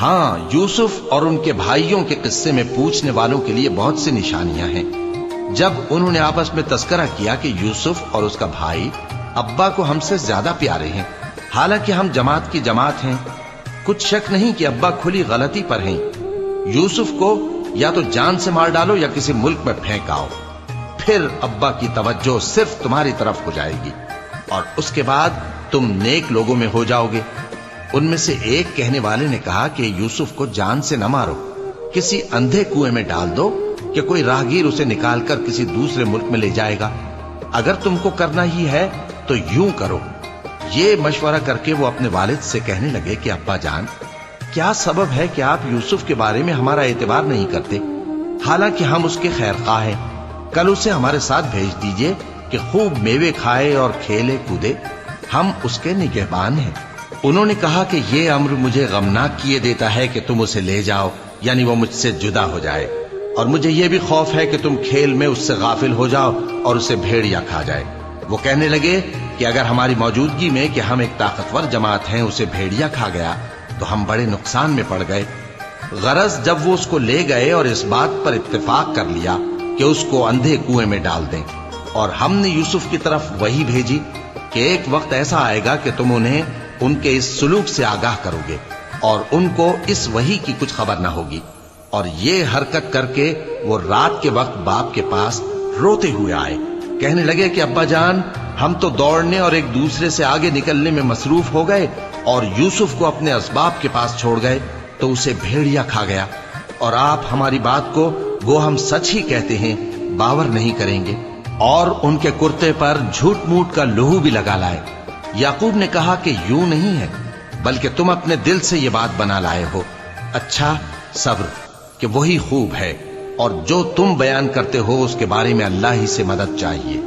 हाँ, यूसुफ और उनके भाइयों के किस्से में पूछने वालों के लिए बहुत सी निशानियां हैं। जब उन्होंने आपस में तस्करा किया कि यूसुफ और उसका भाई अब्बा को हमसे ज्यादा प्यारे हैं, हालांकि हम जमात की जमात हैं, कुछ शक नहीं कि अब्बा खुली गलती पर हैं। यूसुफ को या तो जान से मार डालो या किसी मुल्क में फेंक आओ, फिर अब्बा की तवज्जो सिर्फ तुम्हारी तरफ हो जाएगी और उसके बाद तुम नेक लोगों में हो जाओगे। उनमें से एक कहने वाले ने कहा कि यूसुफ को जान से न मारो, किसी अंधे कुएं में डाल दो कि कोई राहगीर उसे निकालकर किसी दूसरे मुल्क में ले जाएगा। अगर तुमको करना ही है तो यूं करो। ये मशवरा करके वो अपने वालिद से कहने लगे कि अब्बा जान, क्या सबब है कि आप यूसुफ के बारे में हमारा एतबार नहीं करते, हालांकि हम उसके खैरख्वाह हैं। कल उसे हमारे साथ भेज दीजिए कि खूब मेवे खाए और खेले कूदे, हम उसके निगहबान हैं। उन्होंने कहा कि ये अम्र मुझे गमनाक किए देता है कि तुम उसे ले जाओ, यानी वो मुझसे जुदा हो जाए, और मुझे ये भी खौफ है कि तुम खेल में उससे गाफिल हो जाओ और उसे भेड़िया खा जाए। वो कहने लगे कि अगर हमारी मौजूदगी में कि हम एक ताकतवर जमात हैं उसे भेड़िया खा गया तो हम बड़े नुकसान में पड़ गए। गरज जब वो उसको ले गए और इस बात पर इत्तेफाक कर लिया कि उसको अंधे कुएं में डाल दें, और हमने यूसुफ की तरफ वही भेजी कि एक वक्त ऐसा आएगा कि तुम उन्हें उनके इस सुलूक से आगाह करोगे और उनको इस वही की कुछ खबर ना होगी। और ये हरकत करके वो रात के वक्त बाप के पास रोते हुए आए। कहने लगे कि अब्बा जान, हम तो दौड़ने और एक दूसरे से आगे निकलने में मसरूफ हो गए और यूसुफ को अपने असबाब के पास छोड़ गए तो उसे भेड़िया खा गया, और आप हमारी बात को वो हम सच ही कहते हैं बावर नहीं करेंगे। और उनके कुर्ते पर झूठ मूठ का लहू भी लगा लाए। याकूब ने कहा कि यूं नहीं है, बल्कि तुम अपने दिल से ये बात बना लाए हो। अच्छा सब्र कि वही खूब है, और जो तुम बयान करते हो उसके बारे में अल्लाह ही से मदद चाहिए।